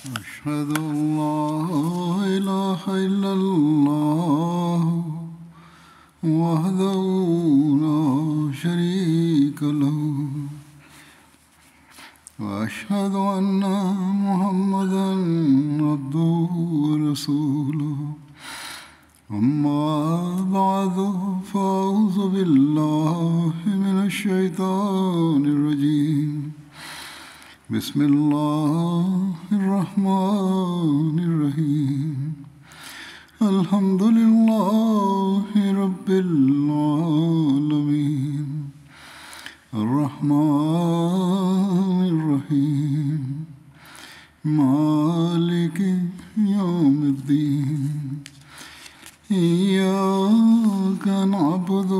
أشهد أن لا إله إلا الله وحده لا شريك له وأشهد أن محمدا عبده ورسوله أما بعد فأعوذ بالله من الشيطان الرجيم بسم الله الرحمن الرحيم الحمد لله رب العالمين الرحمن الرحيم مالك يوم الدين إياك نعبد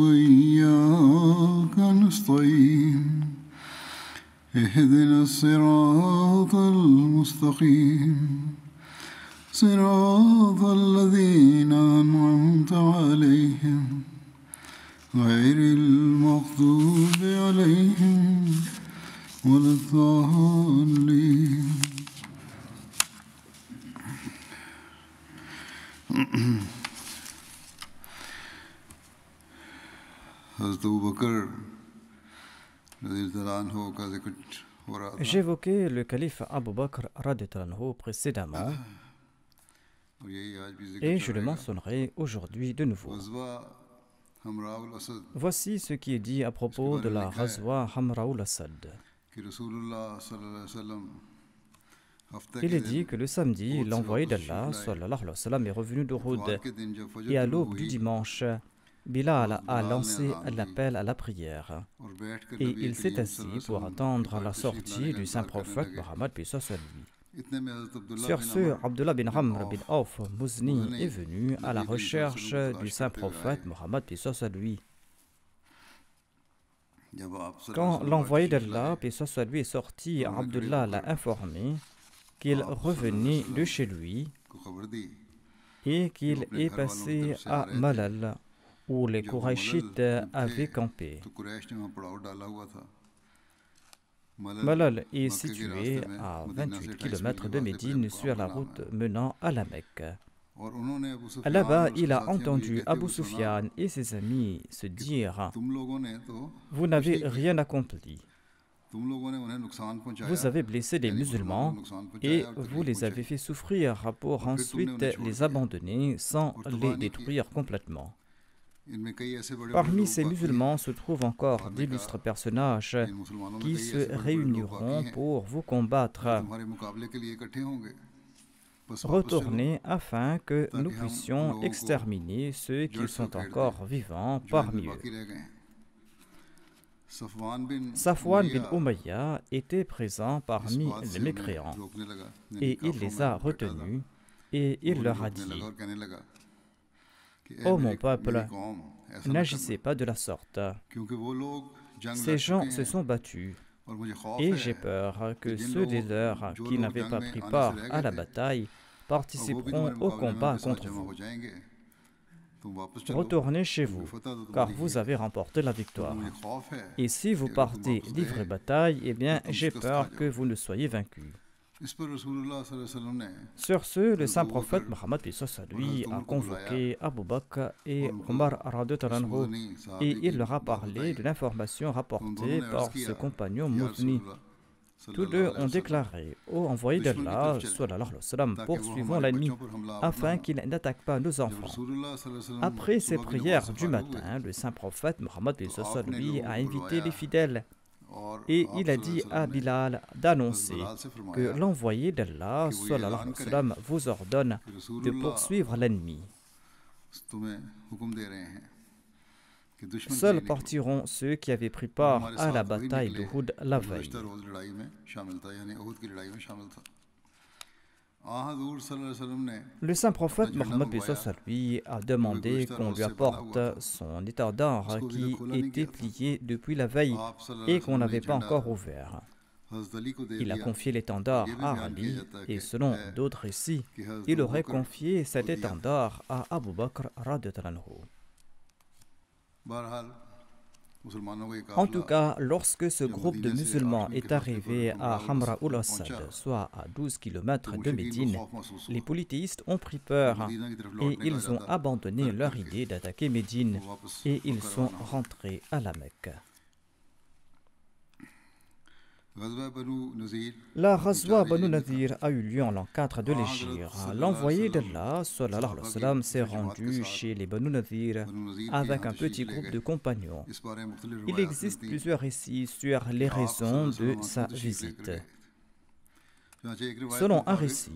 وإياك نستعين اهدنا الصراط المستقيم صراط الذين أنعمت عليهم غير المغضوب عليهم ولا الضالين حضرت ابوبکر رضی اللہ عنہ کا ذکر ہو رہا تھا. J'évoquais le calife Abu Bakr radhiyallahu anhu précédemment et je le mentionnerai aujourd'hui de nouveau. Voici ce qui est dit à propos de la Ghazwa Hamraoul Asad. Il est dit que le samedi, l'envoyé d'Allah sallallahu alayhi wa sallam, est revenu d'Uhud et à l'aube du dimanche, Bilal a lancé l'appel à la prière et il s'est assis pour attendre la sortie du saint prophète Mohammed puis soit lui. Sur ce, Abdullah bin Amr bin Auf Muzni est venu à la recherche du saint prophète Mohammed puis soit lui. Quand l'envoyé d'Allah puis soit lui est sorti, Abdullah l'a informé qu'il revenait de chez lui et qu'il est passé à Malal, où les Qurayshites avaient campé. Malal est situé à 28 km de Médine sur la route menant à la Mecque. Là-bas, il a entendu Abu Sufyan et ses amis se dire « Vous n'avez rien accompli. Vous avez blessé des musulmans et vous les avez fait souffrir pour ensuite les abandonner sans les détruire complètement. » Parmi ces musulmans se trouvent encore d'illustres personnages qui se réuniront pour vous combattre. Retournez afin que nous puissions exterminer ceux qui sont encore vivants parmi eux. Safwan bin Umayya était présent parmi les mécréants et il les a retenus et il leur a dit: Ô mon peuple, n'agissez pas de la sorte. Ces gens se sont battus et j'ai peur que ceux des leurs qui n'avaient pas pris part à la bataille participeront au combat contre vous. Retournez chez vous, car vous avez remporté la victoire. Et si vous partez livrer bataille, eh bien, j'ai peur que vous ne soyez vaincus. Sur ce, le saint prophète Mohammed lui a convoqué Abu Bakr et Omar radhiyallahu anhu et il leur a parlé de l'information rapportée par ce compagnon Muzni. Tous deux ont déclaré: Ô envoyé d'Allah, sallallahu alayhi wa sallam, poursuivons l'ennemi afin qu'il n'attaque pas nos enfants. Après ces prières du matin, le saint prophète Mohammed lui a invité les fidèles et il a dit à Bilal d'annoncer que l'envoyé d'Allah sallallahu alayhi wa sallam vous ordonne de poursuivre l'ennemi. Seuls partiront ceux qui avaient pris part à la bataille d'Uhud la veille. Le saint prophète Mohammed lui a demandé qu'on lui apporte son étendard qui était plié depuis la veille et qu'on n'avait pas encore ouvert. Il a confié l'étendard à Ali et selon d'autres récits, il aurait confié cet étendard à Abu Bakr radhiyallahu anhu. En tout cas, lorsque ce groupe de musulmans est arrivé à Hamra ul-Assad, soit à 12 km de Médine, les polythéistes ont pris peur et ils ont abandonné leur idée d'attaquer Médine et ils sont rentrés à la Mecque. La Ghazwa Banu Nadir a eu lieu en l'an 4 de l'Hégire. L'envoyé d'Allah, sallallahu alayhi wa sallam, s'est rendu chez les Banu Nadir avec un petit groupe de compagnons. Il existe plusieurs récits sur les raisons de sa visite. Selon un récit,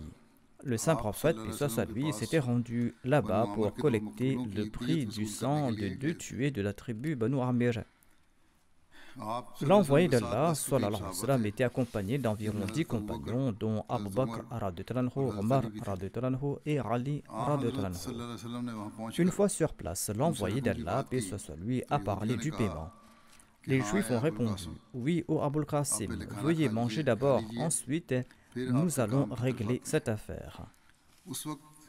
le saint prophète, paix soit sur lui, s'était rendu là-bas pour collecter le prix du sang de 2 tués de la tribu Banu Amir. L'envoyé d'Allah, sallallahu alayhi wa sallam, était accompagné d'environ 10 compagnons, dont Abu Bakr radhiyallahu anhu, Omar radhiyallahu anhu et Ali radhiyallahu anhu. Une fois sur place, l'envoyé d'Allah, paix soit sur lui, a parlé du paiement. Les Juifs ont répondu: oui, ô Abul Qasim, veuillez manger d'abord, ensuite nous allons régler cette affaire.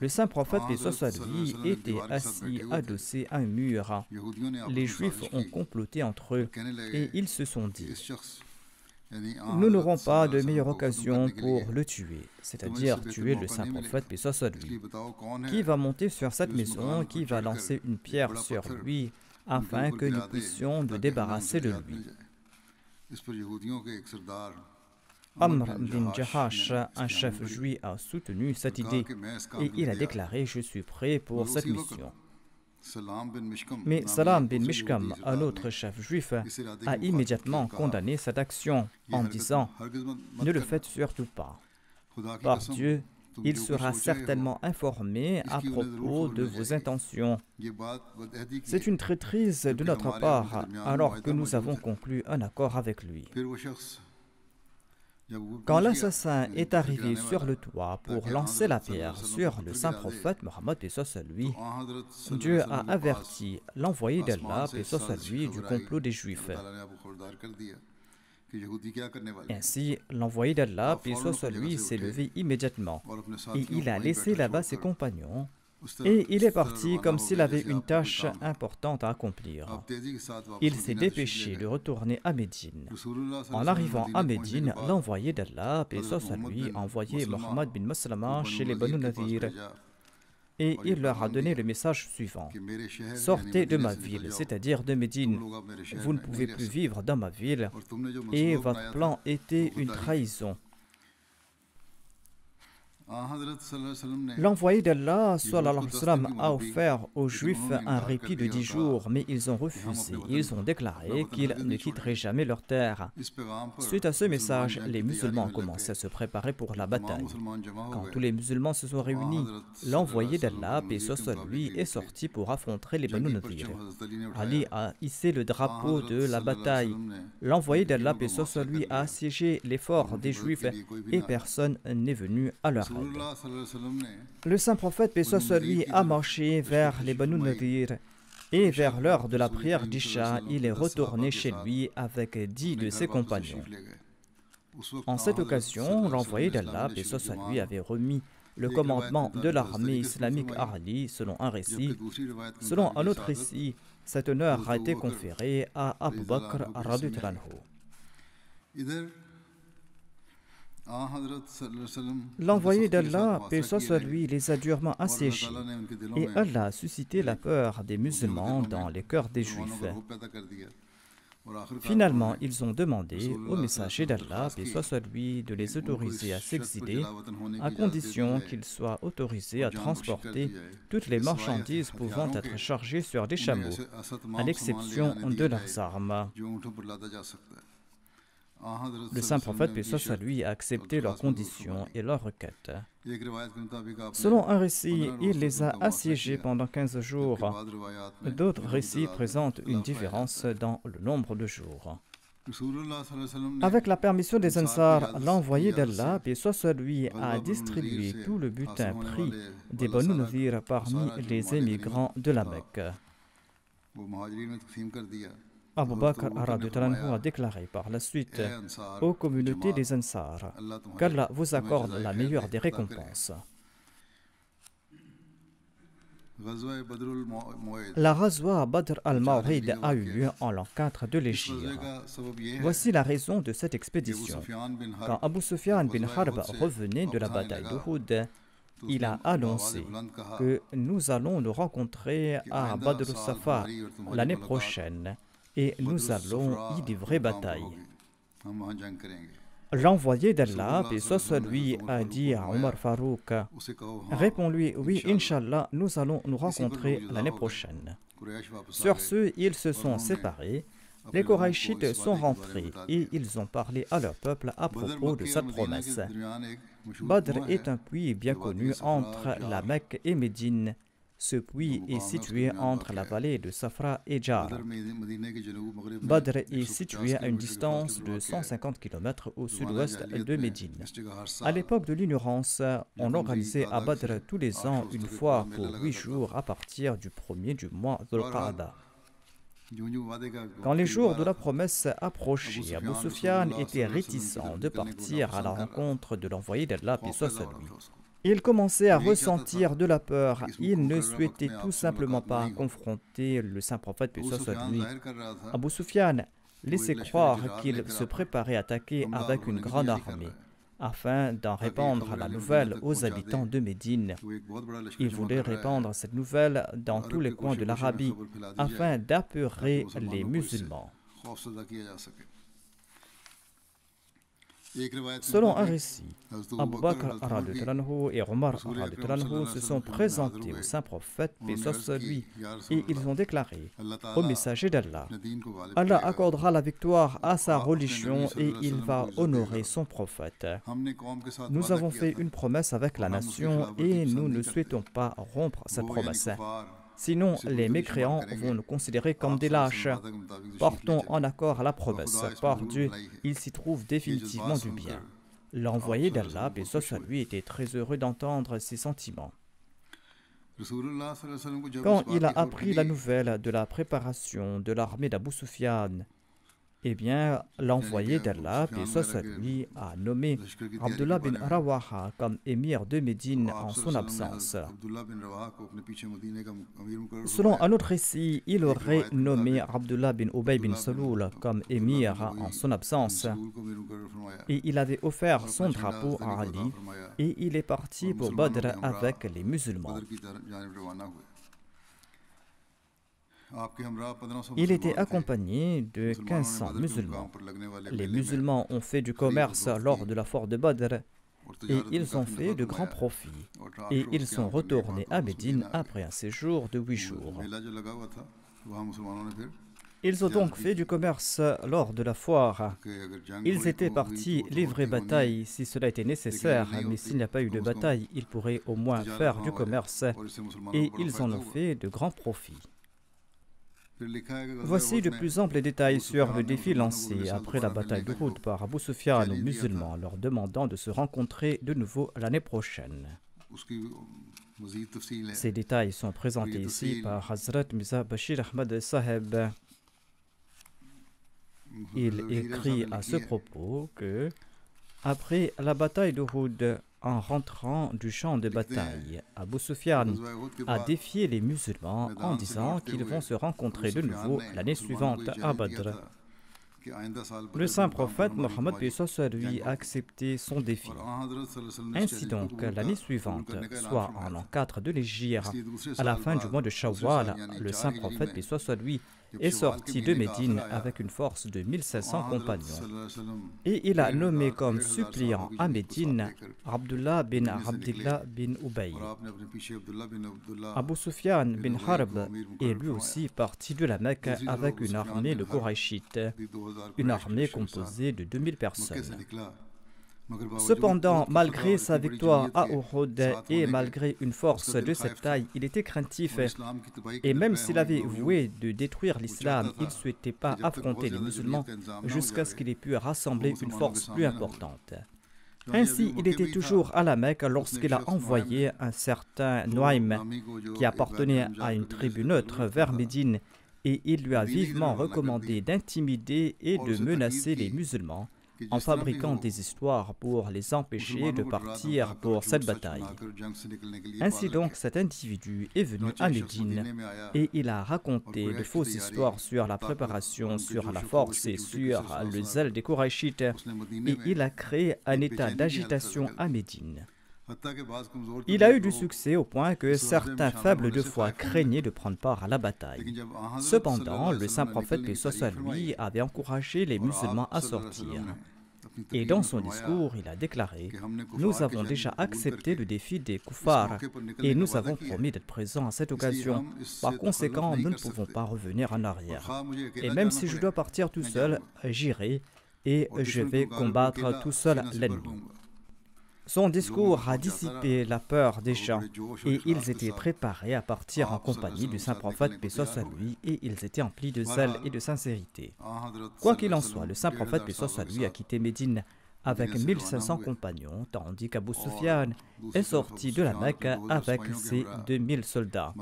Le saint prophète, paix soit sur lui, était assis adossé à un mur. Les Juifs ont comploté entre eux et ils se sont dit: nous n'aurons pas de meilleure occasion pour le tuer, c'est-à-dire tuer le saint prophète, paix soit sur lui. Qui va monter sur cette maison, qui va lancer une pierre sur lui afin que nous puissions nous débarrasser de lui? Amr bin Jahash, un chef juif, a soutenu cette idée et il a déclaré: je suis prêt pour cette mission. Mais Salam bin Mishkam, un autre chef juif, a immédiatement condamné cette action en disant: ne le faites surtout pas. Par Dieu, il sera certainement informé à propos de vos intentions. C'est une traîtrise de notre part alors que nous avons conclu un accord avec lui. Quand l'assassin est arrivé sur le toit pour lancer la pierre sur le saint prophète Mohammed, paix soit sur lui, Dieu a averti l'envoyé d'Allah, paix soit sur lui, du complot des Juifs. Ainsi, l'envoyé d'Allah, paix soit sur lui, s'est levé immédiatement et il a laissé là-bas ses compagnons et il est parti comme s'il avait une tâche importante à accomplir. Il s'est dépêché de retourner à Médine. En arrivant à Médine, l'envoyé d'Allah, paix soit sur lui, a envoyé Mohammed bin Maslama chez les Banu Nadir et il leur a donné le message suivant: sortez de ma ville, c'est-à-dire de Médine. Vous ne pouvez plus vivre dans ma ville et votre plan était une trahison. L'envoyé d'Allah, sallallahu alayhi wa sallam, a offert aux Juifs un répit de 10 jours, mais ils ont refusé. Ils ont déclaré qu'ils ne quitteraient jamais leur terre. Suite à ce message, les musulmans ont commencé à se préparer pour la bataille. Quand tous les musulmans se sont réunis, l'envoyé d'Allah, paix soit sur lui, est sorti pour affronter les Banu Nadir. Ali a hissé le drapeau de la bataille. L'envoyé d'Allah, paix soit sur lui, a assiégé les forts des Juifs et personne n'est venu à leur aide. Le saint prophète, paix soit sur lui, a marché vers les Banu Nadir et vers l'heure de la prière d'Isha, il est retourné chez lui avec 10 de ses compagnons. En cette occasion, l'envoyé d'Allah, paix soit sur lui, avait remis le commandement de l'armée islamique à Ali, selon un récit. Selon un autre récit, cet honneur a été conféré à Abu Bakr radhiyallahu anhu. L'envoyé d'Allah, paix soit sur lui, les a durement assiégés et Allah a suscité la peur des musulmans dans les cœurs des Juifs. Finalement, ils ont demandé au messager d'Allah, paix soit sur lui, de les autoriser à s'exiler à condition qu'ils soient autorisés à transporter toutes les marchandises pouvant être chargées sur des chameaux, à l'exception de leurs armes. Le saint prophète, paix soit sur lui, a accepté leurs conditions et leurs requêtes. Selon un récit, il les a assiégés pendant 15 jours. D'autres récits présentent une différence dans le nombre de jours. Avec la permission des Ansar, l'envoyé d'Allah, paix soit sur lui, a distribué tout le butin pris des Banu Nadir parmi les émigrants de la Mecque. Abu Bakr a déclaré par la suite aux communautés des Ansar qu'Allah vous accorde la meilleure des récompenses. La Ghazwa Badr al-Maw'id a eu lieu en l'an 4 de l'Hégire. Voici la raison de cette expédition. Quand Abu Sufyan bin Harb revenait de la bataille d'Uhud, il a annoncé que nous allons nous rencontrer à Badr al-Safa l'année prochaine et nous allons y livrer bataille. L'envoyé d'Allah, paix soit lui, a dit à Omar Farouk, réponds-lui, oui, Inch'Allah, nous allons nous rencontrer l'année prochaine. Sur ce, ils se sont séparés, les Qurayshites sont rentrés et ils ont parlé à leur peuple à propos de cette promesse. Badr est un puits bien connu entre la Mecque et Médine. Ce puits est situé entre la vallée de Safra et Jar. Badr est situé à une distance de 150 km au sud-ouest de Médine. À l'époque de l'ignorance, on organisait à Badr tous les ans une fois pour 8 jours à partir du premier du mois Dhul-Qa'da. Quand les jours de la promesse approchaient, Abu Sufyan était réticent de partir à la rencontre de l'envoyé d'Allah, paix soit sur lui. Il commençait à ressentir de la peur. Il ne souhaitait tout simplement pas confronter le saint prophète, paix soit sur lui. Abu Sufyan laissait croire qu'il se préparait à attaquer avec une grande armée afin d'en répandre la nouvelle aux habitants de Médine. Il voulait répandre cette nouvelle dans tous les coins de l'Arabie afin d'apeurer les musulmans. Selon un récit, Abu Bakr et Omar se sont présentés au saint prophète, paix soit sur lui, et ils ont déclaré au messager d'Allah, Allah accordera la victoire à sa religion et il va honorer son prophète. Nous avons fait une promesse avec la nation et nous ne souhaitons pas rompre cette promesse. Sinon, les mécréants vont nous considérer comme des lâches. Portons en accord à la promesse. Par Dieu, il s'y trouve définitivement du bien. L'envoyé d'Allah, paix soit sur lui, était très heureux d'entendre ces sentiments. Quand il a appris la nouvelle de la préparation de l'armée d'Abu Sufyan, eh bien, l'envoyé d'Allah, paix soit sur lui, a nommé Abdullah bin Rawaha comme émir de Médine en son absence. Selon un autre récit, il aurait nommé Abdullah bin Ubay bin Salul comme émir en son absence. Et il avait offert son drapeau à Ali et il est parti pour Badr avec les musulmans. Il était accompagné de 1500 musulmans. Les musulmans ont fait du commerce lors de la foire de Badr et ils ont fait de grands profits. Et ils sont retournés à Médine après un séjour de 8 jours. Ils ont donc fait du commerce lors de la foire. Ils étaient partis livrer bataille si cela était nécessaire, mais s'il n'y a pas eu de bataille, ils pourraient au moins faire du commerce et ils en ont fait de grands profits. Voici de plus amples détails sur le défi lancé après la bataille d'Uhud par Abu Sufyan aux musulmans, leur demandant de se rencontrer de nouveau l'année prochaine. Ces détails sont présentés ici par Hazrat Mirza Bashir Ahmad Saheb. Il écrit à ce propos que, après la bataille d'Uhud, en rentrant du champ de bataille, Abu Sufyan a défié les musulmans en disant qu'ils vont se rencontrer de nouveau l'année suivante à Badr. Le saint prophète Mohammed lui a accepté son défi. Ainsi donc, l'année suivante, soit en l'an 4 de l'Hégire, à la fin du mois de Shawwal, le saint prophète lui est sorti de Médine avec une force de 1500 compagnons. Et il a nommé comme suppléant à Médine Abdullah bin Abdillah bin Ubay. Abu Sufyan bin Harb est lui aussi parti de la Mecque avec une armée de Qurayshites, une armée composée de 2000 personnes. Cependant, malgré sa victoire à Uhud et malgré une force de cette taille, il était craintif. Et même s'il avait voué de détruire l'islam, il ne souhaitait pas affronter les musulmans jusqu'à ce qu'il ait pu rassembler une force plus importante. Ainsi, il était toujours à la Mecque lorsqu'il a envoyé un certain Nuaym, qui appartenait à une tribu neutre, vers Médine, et il lui a vivement recommandé d'intimider et de menacer les musulmans en fabriquant des histoires pour les empêcher de partir pour cette bataille. Ainsi donc, cet individu est venu à Médine et il a raconté de fausses histoires sur la préparation, sur la force et sur le zèle des Qurayshites, et il a créé un état d'agitation à Médine. Il a eu du succès au point que certains faibles de foi craignaient de prendre part à la bataille. Cependant, le saint prophète, paix soit sur lui, avait encouragé les musulmans à sortir. Et dans son discours, il a déclaré « Nous avons déjà accepté le défi des koufars et nous avons promis d'être présents à cette occasion. Par conséquent, nous ne pouvons pas revenir en arrière. Et même si je dois partir tout seul, j'irai et je vais combattre tout seul l'ennemi. » Son discours a dissipé la peur des gens et ils étaient préparés à partir en compagnie du saint prophète, paix soit sur lui, et ils étaient emplis de zèle et de sincérité. Quoi qu'il en soit, le saint prophète, paix soit sur lui, a quitté Médine avec 1500 compagnons, tandis qu'Abu Sufyan est sorti de la Mecque avec ses 2000 soldats.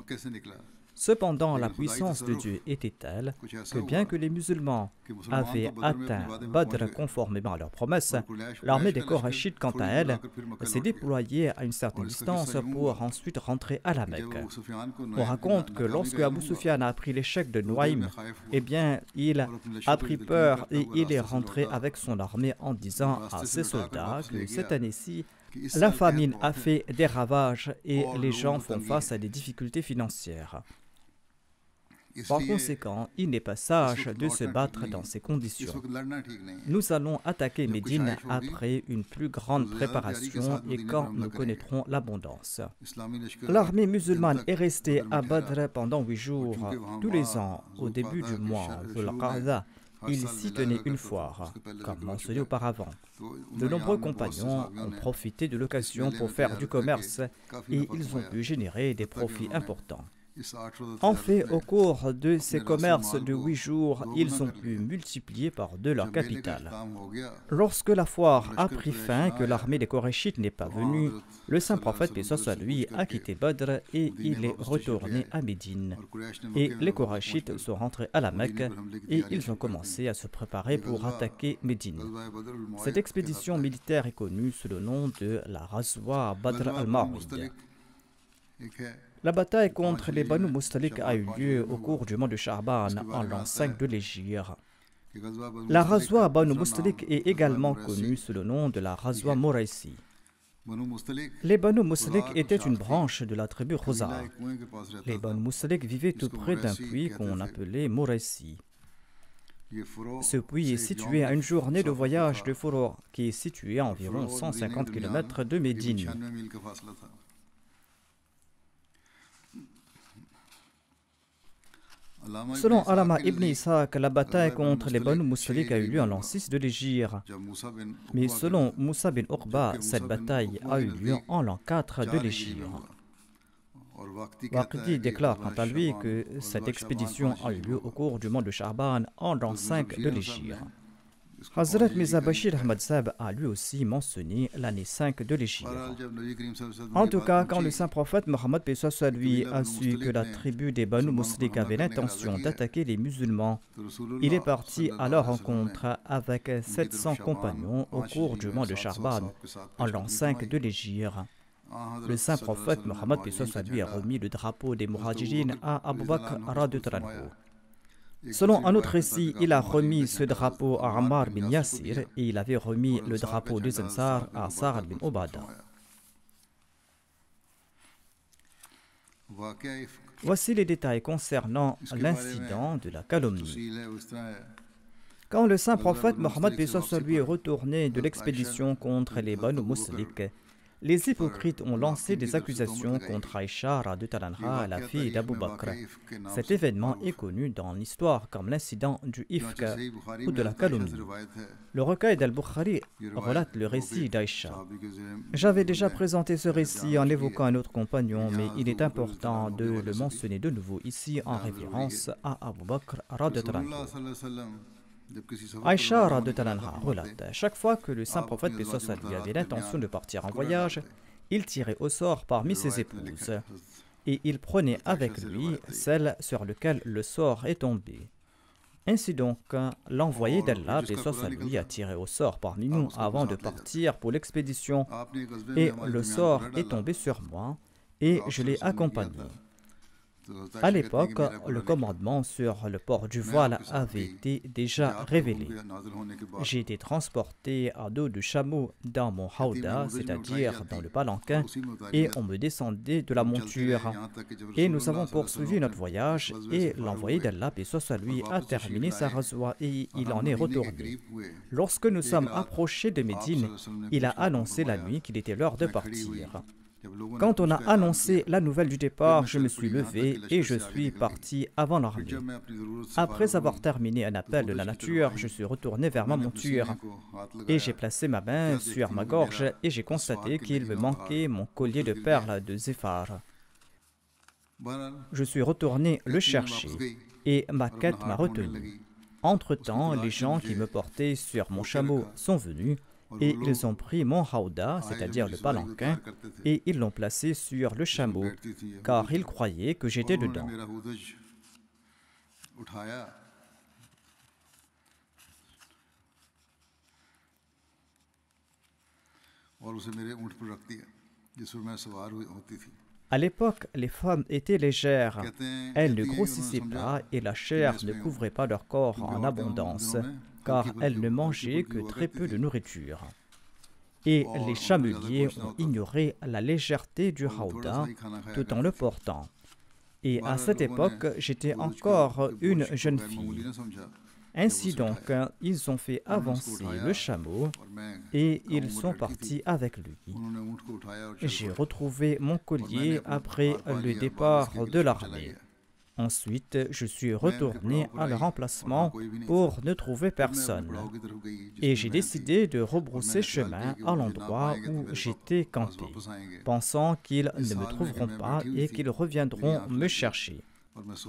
Cependant, la puissance de Dieu était telle que bien que les musulmans avaient atteint Badr conformément à leurs promesses, l'armée des Qurayshites, quant à elle, s'est déployée à une certaine distance pour ensuite rentrer à la Mecque. On raconte que lorsque Abu Sufyan a appris l'échec de Nuaym, eh bien, il a pris peur et il est rentré avec son armée en disant à ses soldats que cette année-ci, la famine a fait des ravages et les gens font face à des difficultés financières. Par conséquent, il n'est pas sage de se battre dans ces conditions. Nous allons attaquer Médine après une plus grande préparation et quand nous connaîtrons l'abondance. L'armée musulmane est restée à Badr pendant 8 jours. Tous les ans, au début du mois Dhul-Qa'dah, il s'y tenait une foire, comme mentionné auparavant. De nombreux compagnons ont profité de l'occasion pour faire du commerce et ils ont pu générer des profits importants. En fait, au cours de ces commerces de 8 jours, ils ont pu multiplier par 2 leur capital. Lorsque la foire a pris fin, que l'armée des Qurayshites n'est pas venue, le saint prophète, paix soit sur lui, a quitté Badr et il est retourné à Médine. Et les Qurayshites sont rentrés à la Mecque et ils ont commencé à se préparer pour attaquer Médine. Cette expédition militaire est connue sous le nom de la Ghazwa Badr al-Maw'id. La bataille contre les Banu Mustalik a eu lieu au cours du mois de Sha'ban en l'an 5 de l'Hégire. La Ghazwa Banu Mustalik est également connue sous le nom de la Ghazwa Muraisi. Les Banu Mustalik étaient une branche de la tribu Khuza'a. Les Banu Mustalik vivaient tout près d'un puits qu'on appelait Muraisi. Ce puits est situé à une journée de voyage de Furo, qui est situé à environ 150 km de Médine. Selon Alama ibn Ishaq, la bataille contre les Banu Mustalik a eu lieu en l'an 6 de l'Hégire. Mais selon Moussa bin Uqba, cette bataille a eu lieu en l'an 4 de l'Hégire. Waqidi déclare quant à lui que cette expédition a eu lieu au cours du mois de Sha'ban en l'an 5 de l'Hégire. Hazrat Mirza Bashir Ahmad Sahib a lui aussi mentionné l'année 5 de l'Hégire. En tout cas, quand le saint prophète Mohammed paix soit sur lui a su que la tribu des Banu Mustalik avait l'intention d'attaquer les musulmans, il est parti à leur rencontre avec 700 compagnons au cours du mois de Sha'ban, en l'an 5 de l'Hégire. Le saint prophète Mohammed paix soit sur lui a remis le drapeau des Muhajirin à Abu Bakr radhiyallahu anhu. Selon un autre récit, il a remis ce drapeau à Ammar bin Yasir et il avait remis le drapeau des Ansar à Sa'ad bin Ubada. Voici les détails concernant l'incident de la calomnie. Quand le saint prophète Mohammed paix soit sur lui est retourné de l'expédition contre les Banu Mustalik, les hypocrites ont lancé des accusations contre Aïcha radhiyallahu anha, la fille d'Abu Bakr. Cet événement est connu dans l'histoire comme l'incident du Ifk ou de la calomnie. Le recueil d'Al-Bukhari relate le récit d'Aïcha. J'avais déjà présenté ce récit en évoquant un autre compagnon, mais il est important de le mentionner de nouveau ici en référence à Abu Bakr radhiyallahu anhu. Aïcha radhiyallahu anha relate, chaque fois que le saint prophète paix soit sur lui avait l'intention de partir en voyage, il tirait au sort parmi ses épouses et il prenait avec lui celle sur laquelle le sort est tombé. Ainsi donc, l'envoyé d'Allah, paix soit sur lui, a tiré au sort parmi nous avant de partir pour l'expédition, et le sort est tombé sur moi, et je l'ai accompagné. À l'époque, le commandement sur le port du voile avait été déjà révélé. J'ai été transporté à dos du chameau dans mon hauda, c'est-à-dire dans le palanquin, et on me descendait de la monture. Et nous avons poursuivi notre voyage, et l'envoyé d'Allah, paix soit sur lui, a terminé sa razwa et il en est retourné. Lorsque nous sommes approchés de Médine, il a annoncé la nuit qu'il était l'heure de partir. Quand on a annoncé la nouvelle du départ, je me suis levé et je suis parti avant l'armée. Après avoir terminé un appel de la nature, je suis retourné vers ma monture et j'ai placé ma main sur ma gorge et j'ai constaté qu'il me manquait mon collier de perles de Zéphar. Je suis retourné le chercher et ma quête m'a retenu. Entre-temps, les gens qui me portaient sur mon chameau sont venus et ils ont pris mon hauda, c'est-à-dire le palanquin, et ils l'ont placé sur le chameau, car ils croyaient que j'étais dedans. À l'époque, les femmes étaient légères, elles ne grossissaient pas et la chair ne couvrait pas leur corps en abondance, car elles ne mangeaient que très peu de nourriture. Et les chameliers ont ignoré la légèreté du hauda tout en le portant. Et à cette époque, j'étais encore une jeune fille. Ainsi donc, ils ont fait avancer le chameau et ils sont partis avec lui. J'ai retrouvé mon collier après le départ de l'armée. Ensuite, je suis retourné à leur emplacement pour ne trouver personne. Et j'ai décidé de rebrousser chemin à l'endroit où j'étais campé, pensant qu'ils ne me trouveront pas et qu'ils reviendront me chercher.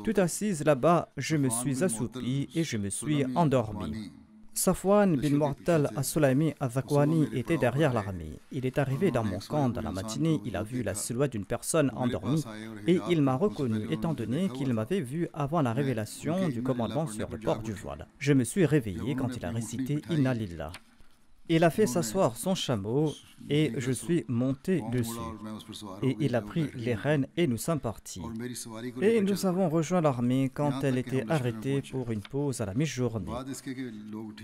Tout assise là-bas, je me suis assoupi et je me suis endormi. Safwan bin Mu'attal as-Sulaimi al-Zakwani était derrière l'armée. Il est arrivé dans mon camp dans la matinée, il a vu la silhouette d'une personne endormie et il m'a reconnu étant donné qu'il m'avait vu avant la révélation du commandement sur le port du voile. Je me suis réveillé quand il a récité Inna Lillah. Il a fait s'asseoir son chameau et je suis monté dessus. Et il a pris les rênes et nous sommes partis. Et nous avons rejoint l'armée quand elle était arrêtée pour une pause à la mi-journée.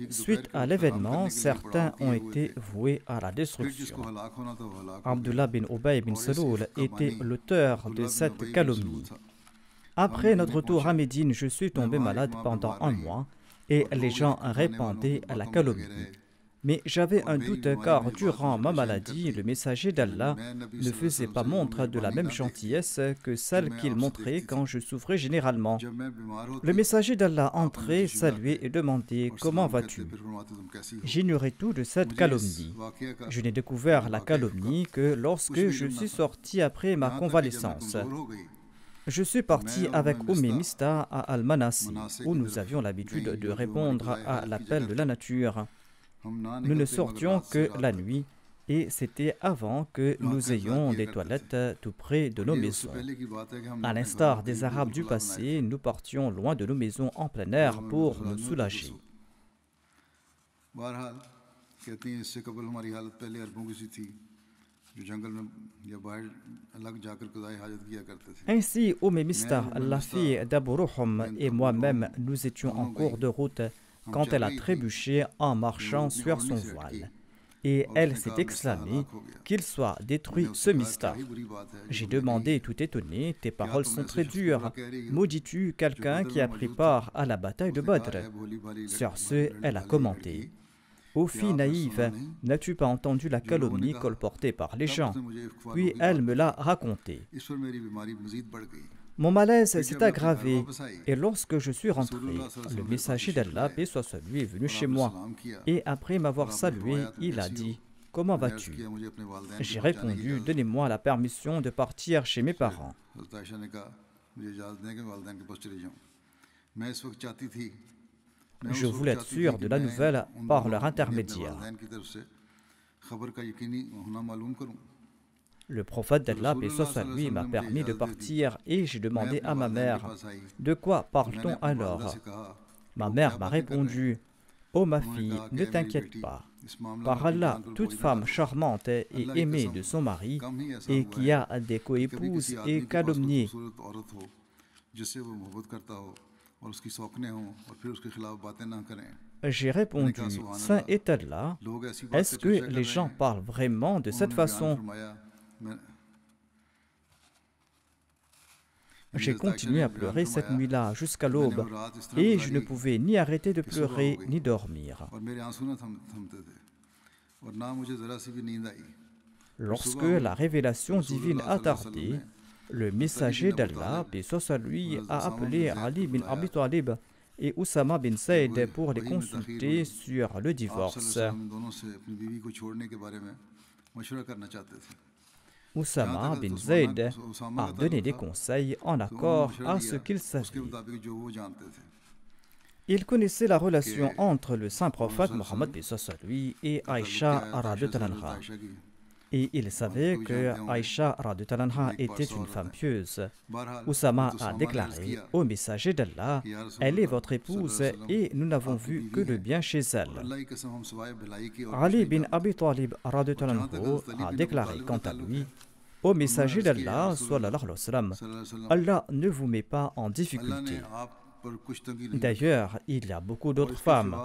Suite à l'événement, certains ont été voués à la destruction. Abdullah bin Ubay bin Saloul était l'auteur de cette calomnie. Après notre retour à Médine, je suis tombé malade pendant un mois et les gens répandaient la calomnie. Mais j'avais un doute car durant ma maladie, le messager d'Allah ne faisait pas montre de la même gentillesse que celle qu'il montrait quand je souffrais généralement. Le messager d'Allah entrait, saluait et demandait « Comment vas-tu » J'ignorais tout de cette calomnie. Je n'ai découvert la calomnie que lorsque je suis sorti après ma convalescence. Je suis parti avec Mista à Al-Manasi, où nous avions l'habitude de répondre à l'appel de la nature. Nous ne sortions que la nuit et c'était avant que nous ayons des toilettes tout près de nos maisons. À l'instar des Arabes du passé, nous partions loin de nos maisons en plein air pour nous soulager. Ainsi, Mista, la fille d'Abu Ruhum et moi-même, nous étions en cours de route quand elle a trébuché en marchant sur son voile. Et elle s'est exclamée qu'il soit détruit ce Mista. J'ai demandé tout étonné, tes paroles sont très dures. Maudis-tu quelqu'un qui a pris part à la bataille de Badr? Sur ce, elle a commenté. Ô fille naïve, n'as-tu pas entendu la calomnie colportée par les gens? Puis elle me l'a racontée. Mon malaise s'est aggravé et lorsque je suis rentré, le messager d'Allah, paix soit sur lui, est venu chez moi et après m'avoir salué, il a dit « Comment vas-tu » J'ai répondu « Donnez-moi la permission de partir chez mes parents ». Je voulais être sûr de la nouvelle par leur intermédiaire. Le prophète d'Allah, paix soit sur lui, m'a permis de partir et j'ai demandé à ma mère « De quoi parle-t-on alors ?» Ma mère m'a répondu: ô ma fille, ne t'inquiète pas. Par Allah, toute femme charmante et aimée de son mari et qui a des coépouses est calomniée. J'ai répondu: Saint est Allah, est-ce que les gens parlent vraiment de cette façon? J'ai continué à pleurer cette nuit-là jusqu'à l'aube et je ne pouvais ni arrêter de pleurer ni dormir. Lorsque la révélation divine a tardé, le messager d'Allah, paix soit sur lui, a appelé Ali bin Abi Talib et Oussama bin Zayd pour les consulter sur le divorce. Oussama bin Zayd a donné des conseils en accord à ce qu'il savait. Il connaissait la relation entre le saint prophète Mohammed lui et Aïcha radhiyallahu anha. Et il savait que Aïcha radhiyallahu anha était une femme pieuse. Oussama a déclaré au messager d'Allah: elle est votre épouse et nous n'avons vu que le bien chez elle. Ali bin Abi Talib radhiyallahu anhu a déclaré quant à lui: au messager d'Allah, sallallahu alayhi wa sallam, Allah ne vous met pas en difficulté. D'ailleurs, il y a beaucoup d'autres femmes.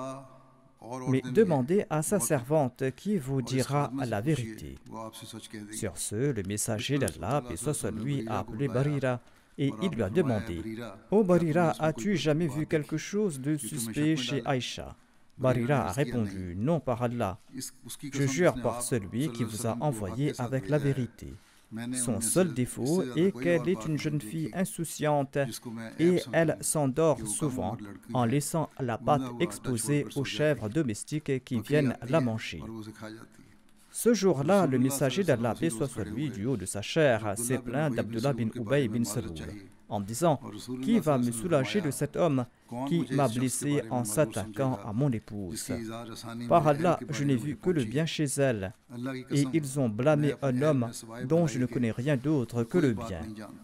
Mais demandez à sa servante qui vous dira la vérité. Sur ce, le messager d'Allah, paix soit sur lui, a appelé Barira et il lui a demandé: ô Barira, as-tu jamais vu quelque chose de suspect chez Aïcha? Barira a répondu: non, par Allah. Je jure par celui qui vous a envoyé avec la vérité. Son seul défaut est qu'elle est une jeune fille insouciante et elle s'endort souvent en laissant la pâte exposée aux chèvres domestiques qui viennent la manger. Ce jour-là, le messager d'Allah, paix soit sur lui, du haut de sa chair, s'est plaint d'Abdullah bin Ubay bin Salul en disant: qui va me soulager de cet homme qui m'a blessé en s'attaquant à mon épouse? Par Allah, je n'ai vu que le bien chez elle. Et ils ont blâmé un homme dont je ne connais rien d'autre que le bien.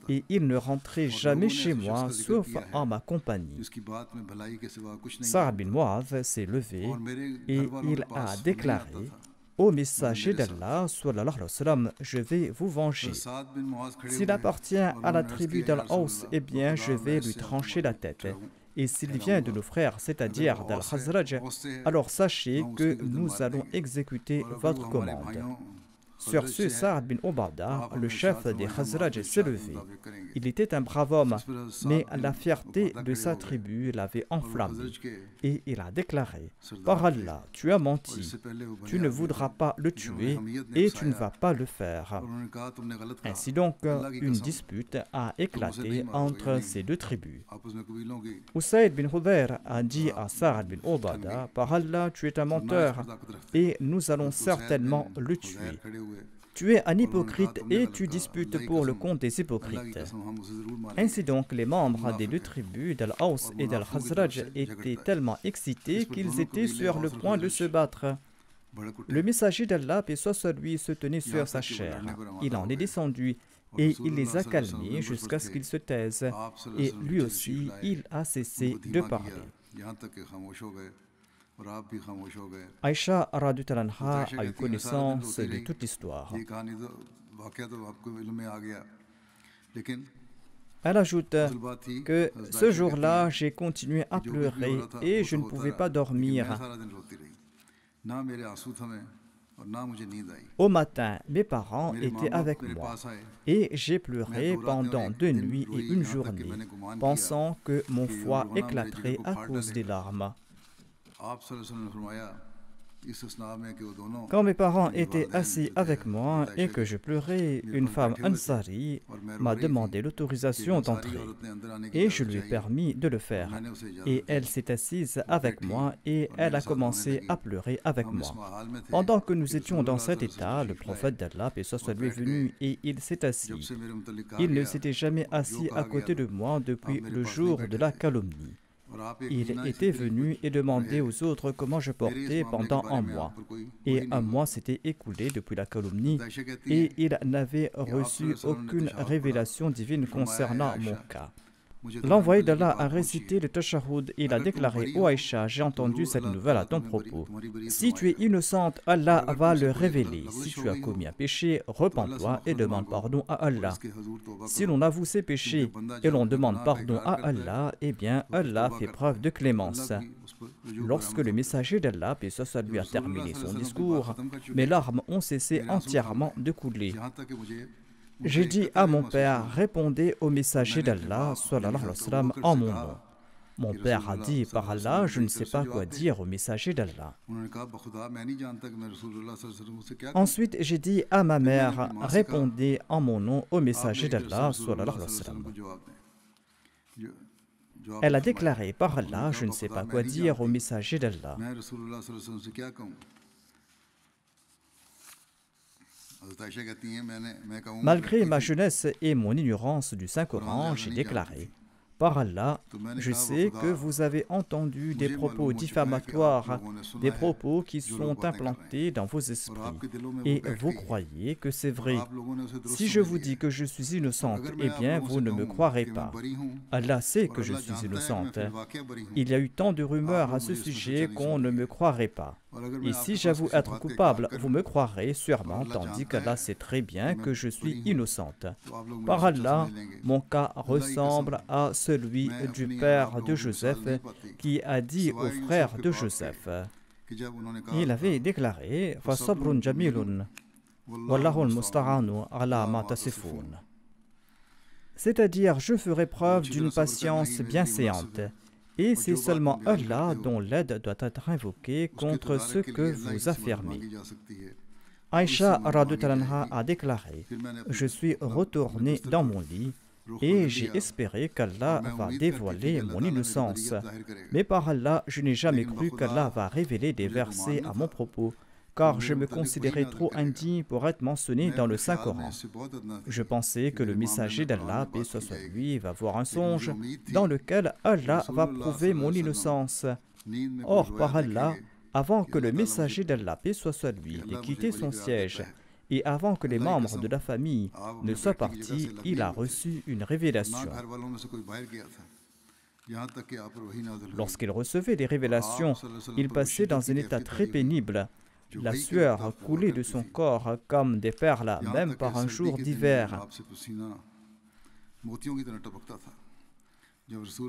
Et il ne rentrait jamais chez moi sauf en ma compagnie. Sa'd bin Mu'adh s'est levé et il a déclaré: ô messager d'Allah, sallallahu alayhi wa sallam, je vais vous venger. S'il appartient à la tribu d'Al-Aws, eh bien, je vais lui trancher la tête. Et s'il vient de nos frères, c'est-à-dire d'Al-Khazraj, alors sachez que nous allons exécuter votre commande. Sur ce, Sa'd bin Ubadah, le chef des Khazraj, s'est levé. Il était un brave homme, mais la fierté de sa tribu l'avait enflammé. Et il a déclaré: par Allah, tu as menti, tu ne voudras pas le tuer et tu ne vas pas le faire. Ainsi donc, une dispute a éclaté entre ces deux tribus. Usayd bin Hudayr a dit à Sa'd bin Ubadah: par Allah, tu es un menteur et nous allons certainement le tuer. Tu es un hypocrite et tu disputes pour le compte des hypocrites. Ainsi donc, les membres des deux tribus d'Al-Aws et d'Al-Khazraj étaient tellement excités qu'ils étaient sur le point de se battre. Le messager d'Allah, paix soit sur lui, se tenait sur sa chair. Il en est descendu et il les a calmés jusqu'à ce qu'ils se taisent. Et lui aussi, il a cessé de parler. Aïcha radhiyallahu anha a eu connaissance de toute l'histoire. Elle ajoute que ce jour-là, j'ai continué à pleurer et je ne pouvais pas dormir. Au matin, mes parents étaient avec moi et j'ai pleuré pendant 2 nuits et 1 journée, pensant que mon foie éclaterait à cause des larmes. Quand mes parents étaient assis avec moi et que je pleurais, une femme Ansari m'a demandé l'autorisation d'entrer et je lui ai permis de le faire. Et elle s'est assise avec moi et elle a commencé à pleurer avec moi. Pendant que nous étions dans cet état, le prophète d'Allah, paix soit sur lui, est venu et il s'est assis. Il ne s'était jamais assis à côté de moi depuis le jour de la calomnie. Il était venu et demandait aux autres comment je portais pendant 1 mois. Et 1 mois s'était écoulé depuis la calomnie et il n'avait reçu aucune révélation divine concernant mon cas. L'envoyé d'Allah a récité le Tashahhud et il a déclaré: Ô Aïcha, j'ai entendu cette nouvelle à ton propos. Si tu es innocente, Allah va le révéler. Si tu as commis un péché, repens-toi et demande pardon à Allah. Si l'on avoue ses péchés et l'on demande pardon à Allah, eh bien Allah fait preuve de clémence. Lorsque le messager d'Allah, paix soit sur lui, a terminé son discours, mes larmes ont cessé entièrement de couler. J'ai dit à mon père: répondez au messager d'Allah sallallahu alayhi wa sallam en mon nom. Mon père a dit: par Allah, je ne sais pas quoi dire au messager d'Allah. Ensuite, j'ai dit à ma mère: répondez en mon nom au messager d'Allah sallallahu alayhi wa sallam. Elle a déclaré: par Allah, je ne sais pas quoi dire au messager d'Allah. Malgré ma jeunesse et mon ignorance du Saint-Coran, j'ai déclaré: par Allah, je sais que vous avez entendu des propos diffamatoires, des propos qui sont implantés dans vos esprits, et vous croyez que c'est vrai. Si je vous dis que je suis innocente, eh bien vous ne me croirez pas. Allah sait que je suis innocente. Il y a eu tant de rumeurs à ce sujet qu'on ne me croirait pas. Et si j'avoue être coupable, vous me croirez sûrement, tandis qu'Allah sait très bien que je suis innocente. Par Allah, mon cas ressemble à celui du père de Joseph qui a dit au frère de Joseph. Il avait déclaré: Fasabrun jamilun, wallahu al-musta'anu ala ma tasifun. C'est-à-dire, je ferai preuve d'une patience bienséante. Et c'est seulement Allah dont l'aide doit être invoquée contre ce que vous affirmez. Aïcha radhiyallahu anha a déclaré: je suis retourné dans mon lit et j'ai espéré qu'Allah va dévoiler mon innocence. Mais par Allah, je n'ai jamais cru qu'Allah va révéler des versets à mon propos, car je me considérais trop indigne pour être mentionné dans le Saint-Coran. Je pensais que le messager d'Allah, paix soit sur lui, va voir un songe dans lequel Allah va prouver mon innocence. Or, par Allah, avant que le messager d'Allah, paix soit sur lui, ait quitté son siège, et avant que les membres de la famille ne soient partis, il a reçu une révélation. Lorsqu'il recevait des révélations, il passait dans un état très pénible. La sueur coulait de son corps comme des perles, même par un jour d'hiver.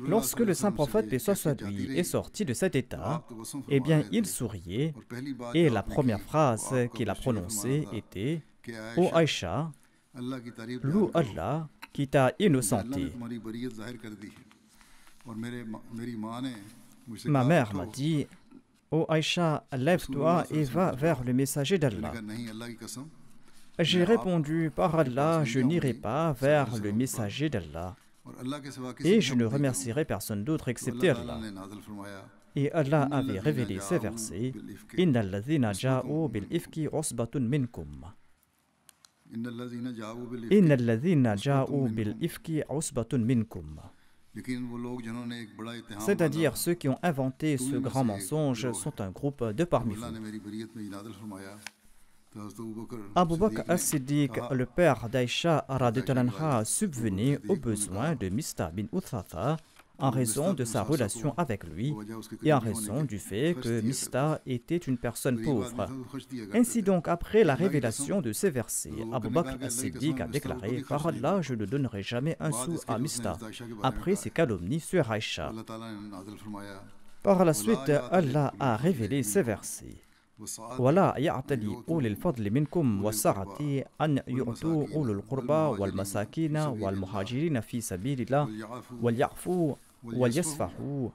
Lorsque le saint prophète, paix soit sur lui, est sorti de cet état, eh bien, il souriait, et la première phrase qu'il a prononcée était: « Ô Aïcha, loue Allah qui t'a innocenté. » Ma mère m'a dit: « Ô Aïcha, lève-toi et va vers le messager d'Allah. » J'ai répondu: « Par Allah, je n'irai pas vers le messager d'Allah. Et je ne remercierai personne d'autre excepté Allah. » Et Allah avait révélé ces versets: « Inna alladhina ja'u bil ifki usbatun minkum. » Inna alladhina ja'u bil ifki usbatun minkum. C'est-à-dire, ceux qui ont inventé ce grand mensonge sont un groupe de parmi vous. Abu Bakr as-Siddiq, le père d'Aïcha radhiyallahu anha, subvenait aux besoins de Mistah bin Uthatha en raison de sa relation avec lui et en raison du fait que Mistah était une personne pauvre. Ainsi donc, après la révélation de ces versets, Abu Bakr as-Siddiq a déclaré: « Par Allah, je ne donnerai jamais un sou à Mistah après ces calomnies sur Aïcha. » Par la suite, Allah a révélé ces versets: ولا يعتلي أولي الفضل منكم والسعة أن يؤتوا أولي القربى والمساكين والمهاجرين في سبيل الله وليعفوا وليصفحوا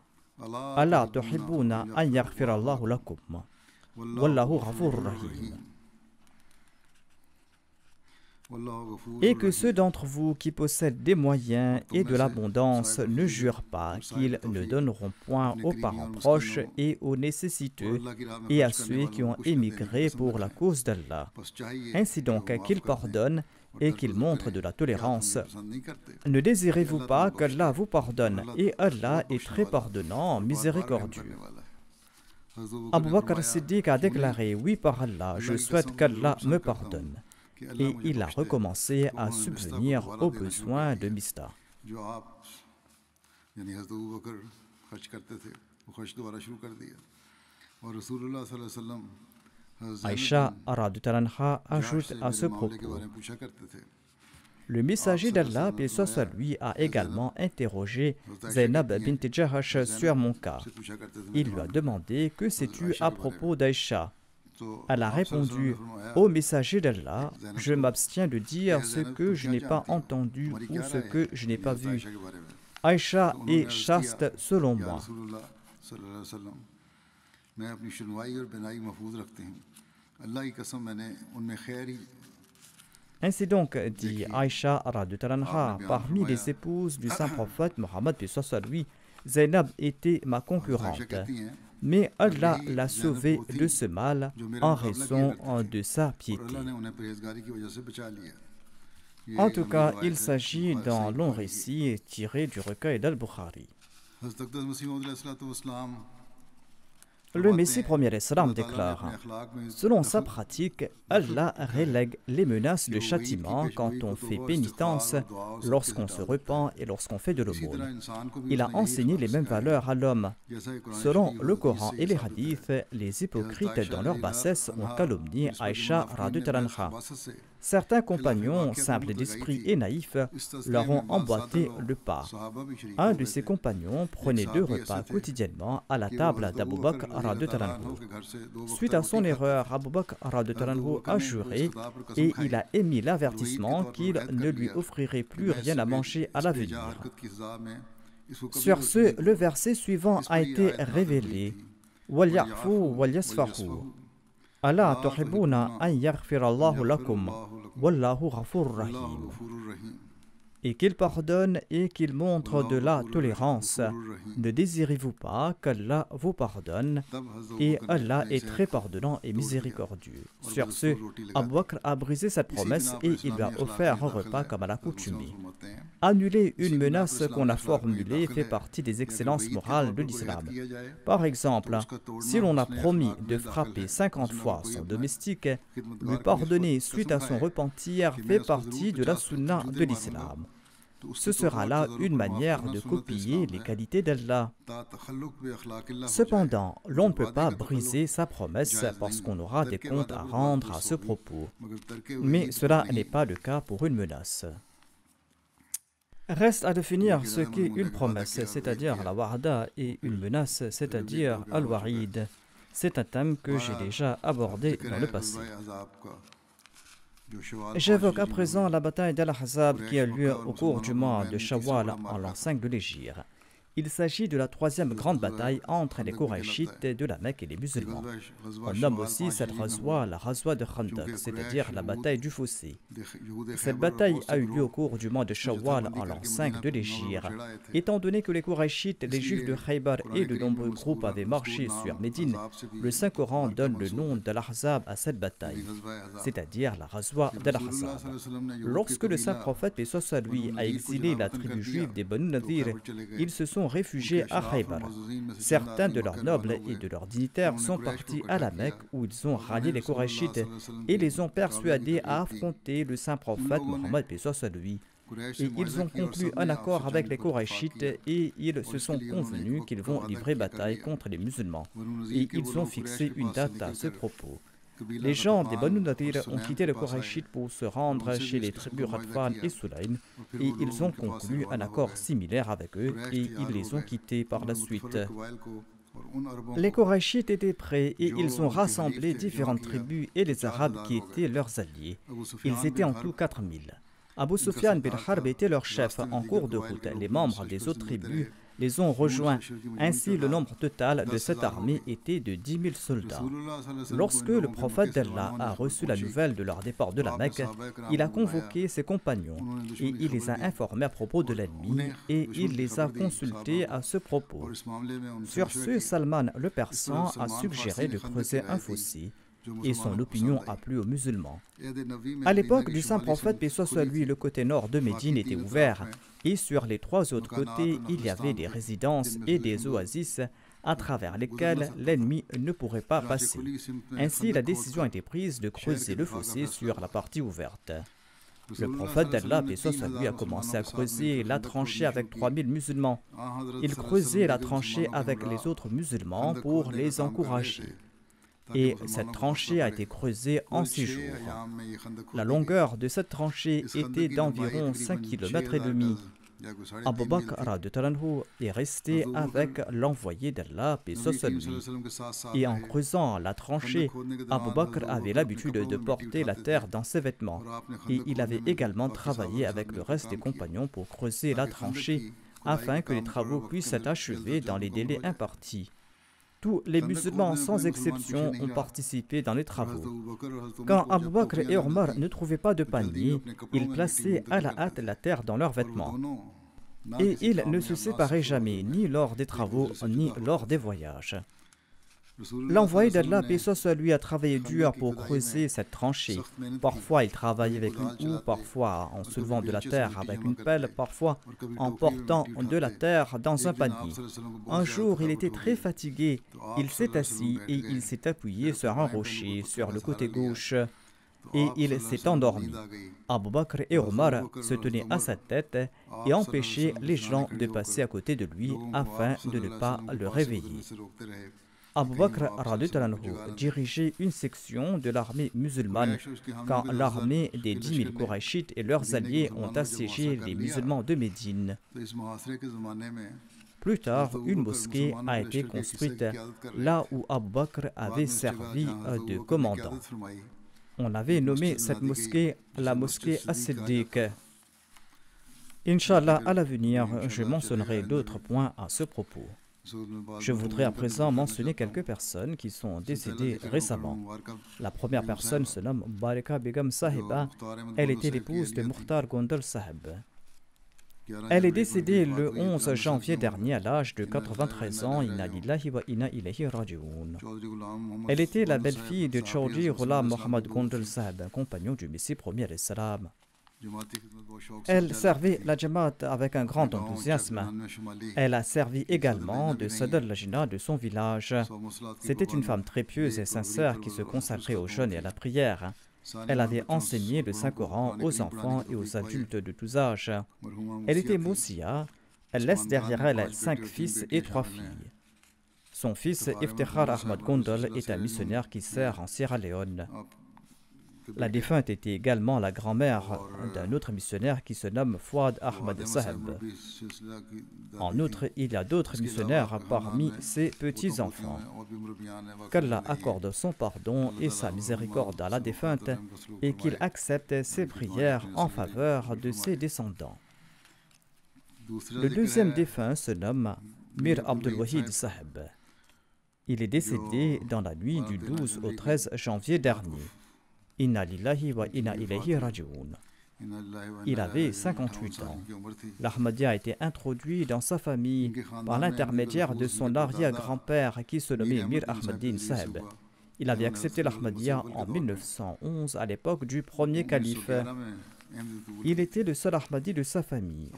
ألا تحبون أن يغفر الله لكم والله غفور رحيم. Et que ceux d'entre vous qui possèdent des moyens et de l'abondance ne jurent pas qu'ils ne donneront point aux parents proches et aux nécessiteux et à ceux qui ont émigré pour la cause d'Allah. Ainsi donc qu'ils pardonnent et qu'ils montrent de la tolérance. Ne désirez-vous pas qu'Allah vous pardonne, et Allah est très pardonnant, miséricordieux. Abu Bakr as-Siddiq a déclaré: « Oui, par Allah, je souhaite qu'Allah me pardonne. » Et il a recommencé à subvenir aux besoins de Mistah. Aïcha radhiyallahu anha ajoute à ce propos: le messager d'Allah, paix soit sur lui, a également interrogé Zainab bint Jahash sur mon cas. Il lui a demandé: que sais-tu à propos d'Aïcha? Elle a répondu: ô messager d'Allah, je m'abstiens de dire ce que je n'ai pas entendu ou ce que je n'ai pas vu. Aïcha est chaste selon moi. Ainsi donc, dit Aïcha radhiyallahu anha, parmi les épouses du saint prophète Mohammed paix soit sur lui, Zainab était ma concurrente. Mais Allah l'a sauvée de ce mal en raison de sa piété. En tout cas, il s'agit d'un long récit tiré du recueil d'Al-Bukhari. Le Messie premier Islam déclare: selon sa pratique, Allah relègue les menaces de châtiment quand on fait pénitence, lorsqu'on se repent et lorsqu'on fait de l'aumône. Il a enseigné les mêmes valeurs à l'homme. Selon le Coran et les hadiths, les hypocrites dans leur bassesse ont calomnié Aïcha radhiyallahu anha. Certains compagnons, simples d'esprit et naïfs, leur ont emboîté le pas. Un de ces compagnons prenait 2 repas quotidiennement à la table d'Abu Bakr radhiyallahu anhu. Suite à son erreur, Abu Bakr radhiyallahu anhu a juré et il a émis l'avertissement qu'il ne lui offrirait plus rien à manger à l'avenir. Sur ce, le verset suivant a été révélé: وَلْيَعْفُوا وَلْيَصْفَحُوا أَلَا تُحِبُّونَ أَنْ يَغْفِرَ اللَّهُ لَكُمْ وَاللَّهُ غَفُورٌ رَحِيمٌ. Et qu'il pardonne et qu'il montre de la tolérance. Ne désirez-vous pas qu'Allah vous pardonne? Et Allah est très pardonnant et miséricordieux. Sur ce, Abu Bakr a brisé cette promesse et il lui a offert un repas comme à l'accoutumée. Annuler une menace qu'on a formulée fait partie des excellences morales de l'islam. Par exemple, si l'on a promis de frapper 50 fois son domestique, lui pardonner suite à son repentir fait partie de la sunna de l'islam. Ce sera là une manière de copier les qualités d'Allah. Cependant, l'on ne peut pas briser sa promesse parce qu'on aura des comptes à rendre à ce propos. Mais cela n'est pas le cas pour une menace. Reste à définir ce qu'est une promesse, c'est-à-dire la wa'da, et une menace, c'est-à-dire al-wa'id. C'est un thème que j'ai déjà abordé dans le passé. J'évoque à présent la bataille d'Al-Ahzab qui a lieu au cours du mois de Shawwal en l'an 5 de l'Hégire. Il s'agit de la 3e grande bataille entre les Qurayshites de la Mecque et les musulmans. On nomme aussi cette razwa la razwa de Khandaq, c'est-à-dire la bataille du fossé. Cette bataille a eu lieu au cours du mois de Shawwal en l'an 5 de l'Hégire. Étant donné que les Qurayshites, les Juifs de Khaybar et de nombreux groupes avaient marché sur Médine, le Saint-Coran donne le nom d'Al-Ahzab à cette bataille, c'est-à-dire la razwa d'Al-Ahzab. Lorsque le saint prophète, paix soit sur lui, a exilé la tribu juive des Banu Nadir, ils se sont réfugiés à Khaybar. Certains de leurs nobles et de leurs dignitaires sont partis à la Mecque où ils ont rallié les Qurayshites et les ont persuadés à affronter le saint prophète Mohammed paix soit sur lui. Et ils ont conclu un accord avec les Qurayshites et ils se sont convenus qu'ils vont livrer bataille contre les musulmans. Et ils ont fixé une date à ce propos. Les gens des Banu Nadir ont quitté les Qurayshites pour se rendre chez les tribus Radfan et Sulaym et ils ont conclu un accord similaire avec eux et ils les ont quittés par la suite. Les Qurayshites étaient prêts et ils ont rassemblé différentes tribus et les Arabes qui étaient leurs alliés. Ils étaient en tout 4000. Abu Sufyan bin Harb était leur chef en cours de route. Les membres des autres tribus les ont rejoints. Ainsi, le nombre total de cette armée était de 10 000 soldats. Lorsque le prophète d'Allah a reçu la nouvelle de leur départ de la Mecque, il a convoqué ses compagnons et il les a informés à propos de l'ennemi et il les a consultés à ce propos. Sur ce, Salman le Persan a suggéré de creuser un fossé et son opinion a plu aux musulmans. À l'époque du saint prophète, paix soit sur lui, le côté nord de Médine était ouvert et sur les 3 autres côtés, il y avait des résidences et des oasis à travers lesquelles l'ennemi ne pourrait pas passer. Ainsi, la décision a été prise de creuser le fossé sur la partie ouverte. Le prophète d'Allah, paix soit sur lui, a commencé à creuser la tranchée avec 3000 musulmans. Il creusait la tranchée avec les autres musulmans pour les encourager. Et cette tranchée a été creusée en 6 jours. La longueur de cette tranchée était d'environ 5,5 km. Abu Bakr est resté avec l'envoyé d'Allah, paix soit sur lui. Et en creusant la tranchée, Abu Bakr avait l'habitude de porter la terre dans ses vêtements. Et il avait également travaillé avec le reste des compagnons pour creuser la tranchée, afin que les travaux puissent être achevés dans les délais impartis. Tous les musulmans, sans exception, ont participé dans les travaux. Quand Abu Bakr et Omar ne trouvaient pas de panier, ils plaçaient à la hâte la terre dans leurs vêtements. Et ils ne se séparaient jamais, ni lors des travaux, ni lors des voyages. L'envoyé d'Allah, paix soit sur lui, a travaillé dur pour creuser cette tranchée. Parfois, il travaillait avec une houe, parfois en soulevant de la terre avec une pelle, parfois en portant de la terre dans un panier. Un jour, il était très fatigué. Il s'est assis et il s'est appuyé sur un rocher, sur le côté gauche, et il s'est endormi. Abu Bakr et Omar se tenaient à sa tête et empêchaient les gens de passer à côté de lui afin de ne pas le réveiller. Abu Bakr dirigeait une section de l'armée musulmane quand l'armée des 10 000 Qurayshites et leurs alliés ont assiégé les musulmans de Médine. Plus tard, une mosquée a été construite là où Abu Bakr avait servi de commandant. On avait nommé cette mosquée la mosquée As-Siddiq. Inch'Allah, à l'avenir, je mentionnerai d'autres points à ce propos. Je voudrais à présent mentionner quelques personnes qui sont décédées récemment. La première personne se nomme Baraka Begum Sahiba. Elle était l'épouse de Mukhtar Gondal Sahib. Elle est décédée le 11 janvier dernier à l'âge de 93 ans. Inna lillahi wa inna ilayhi raji'un. Elle était la belle-fille de Chaudhry Ghulam Mohammad Gondal Sahib, un compagnon du Messie premier salam. Elle servait la Jamaat avec un grand enthousiasme. Elle a servi également de Sadr Lajna de son village. C'était une femme très pieuse et sincère qui se consacrait aux jeunes et à la prière. Elle avait enseigné le Saint-Coran aux enfants et aux adultes de tous âges. Elle était Moussia. Elle laisse derrière elle 5 fils et 3 filles. Son fils, Iftikhar Ahmad Gondal, est un missionnaire qui sert en Sierra Leone. La défunte était également la grand-mère d'un autre missionnaire qui se nomme Fouad Ahmad Sahib. En outre, il y a d'autres missionnaires parmi ses petits-enfants. Qu'Allah accorde son pardon et sa miséricorde à la défunte et qu'il accepte ses prières en faveur de ses descendants. Le deuxième défunt se nomme Mir Abdul Wahid Sahib. Il est décédé dans la nuit du 12 au 13 janvier dernier. Inna lillahi wa inna ilayhi raji'un. Il avait 58 ans. L'Ahmadiyya a été introduit dans sa famille par l'intermédiaire de son arrière-grand-père qui se nommait Mir Ahmadin Sahib. Il avait accepté l'Ahmadiyya en 1911 à l'époque du premier calife. Il était le seul Ahmadi de sa famille.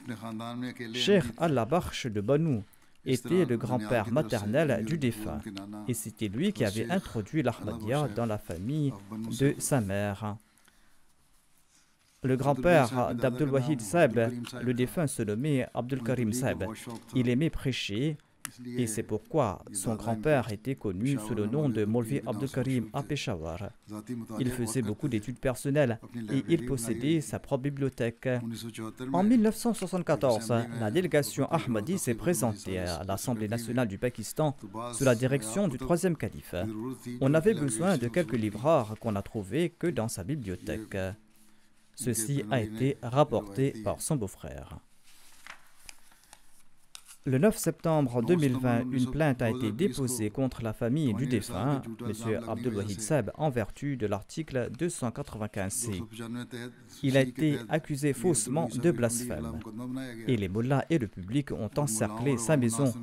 Cheikh Allah-Bakhsh de Banu était le grand-père maternel du défunt, et c'était lui qui avait introduit l'Ahmadiyya dans la famille de sa mère. Le grand-père d'Abdul Wahid Sahib, le défunt se nommait Abdul Karim Sahib. Il aimait prêcher, et c'est pourquoi son grand-père était connu sous le nom de Maulvi Abdul Karim à Peshawar. Il faisait beaucoup d'études personnelles et il possédait sa propre bibliothèque. En 1974, la délégation Ahmadi s'est présentée à l'Assemblée nationale du Pakistan sous la direction du troisième calife. On avait besoin de quelques livres rares qu'on n'a trouvés que dans sa bibliothèque. Ceci a été rapporté par son beau-frère. Le 9 septembre 2020, une plainte a été déposée contre la famille du défunt, M. Abdul Wahid Sahib, en vertu de l'article 295C. Il a été accusé faussement de blasphème. Et les mollahs et le public ont encerclé sa maison,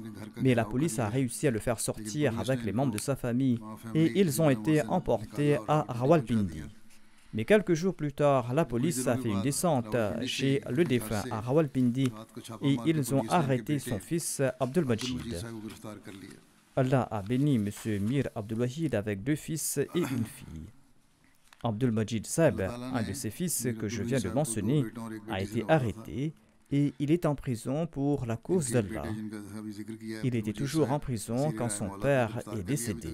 mais la police a réussi à le faire sortir avec les membres de sa famille et ils ont été emportés à Rawalpindi. Mais quelques jours plus tard, la police a fait une descente chez le défunt à Rawalpindi et ils ont arrêté son fils Abdul Majid. Allah a béni M. Mir Abdul Wahid avec 2 fils et une fille. Abdul Majid Saab, un de ses fils que je viens de mentionner, a été arrêté et il est en prison pour la cause d'Allah. Il était toujours en prison quand son père est décédé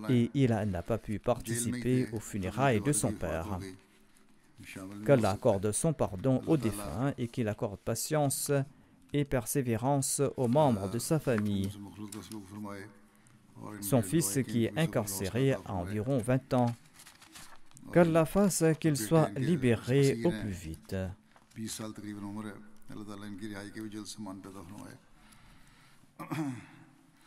et il n'a pas pu participer aux funérailles de son père. Qu'Allah accorde son pardon aux défunts et qu'il accorde patience et persévérance aux membres de sa famille. Son fils qui est incarcéré à environ 20 ans. Qu'Allah fasse qu'il soit libéré au plus vite.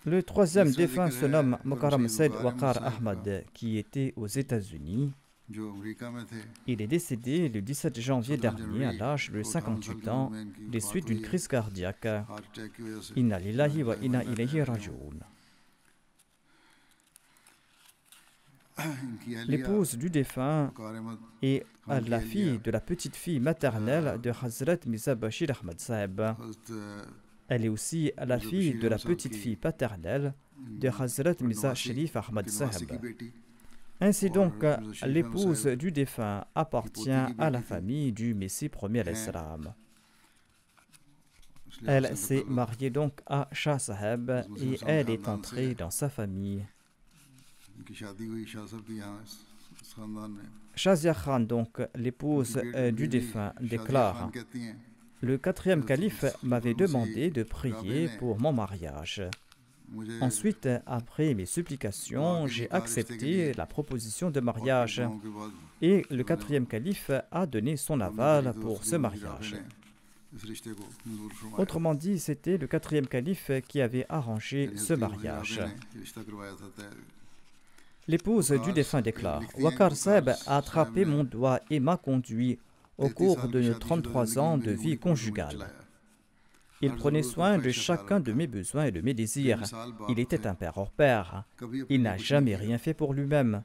Le troisième défunt se nomme Mukarram Said Waqar Ahmad, qui était aux États-Unis. Il est décédé le 17 janvier dernier à l'âge de 58 ans des suites d'une crise cardiaque. Inna lillahi wa inna ilayhi raji'un. L'épouse du défunt est la fille de la petite fille maternelle de Hazrat Mirza Bashir Ahmad Saheb. Elle est aussi la fille de la petite fille paternelle de Hazrat Mirza Sharif Ahmad Saheb. Ainsi donc, l'épouse du défunt appartient à la famille du Messie premier à l'Islam. Elle s'est mariée donc à Shah Saheb et elle est entrée dans sa famille. Shazia Khan, donc l'épouse du défunt, déclare: le quatrième calife m'avait demandé de prier pour mon mariage. Ensuite, après mes supplications, j'ai accepté la proposition de mariage et le quatrième calife a donné son aval pour ce mariage. Autrement dit, c'était le quatrième calife qui avait arrangé ce mariage. L'épouse du défunt déclare: Waqar Saheb a attrapé mon doigt et m'a conduit au cours de nos 33 ans de vie conjugale. Il prenait soin de chacun de mes besoins et de mes désirs. Il était un père hors pair. Il n'a jamais rien fait pour lui-même.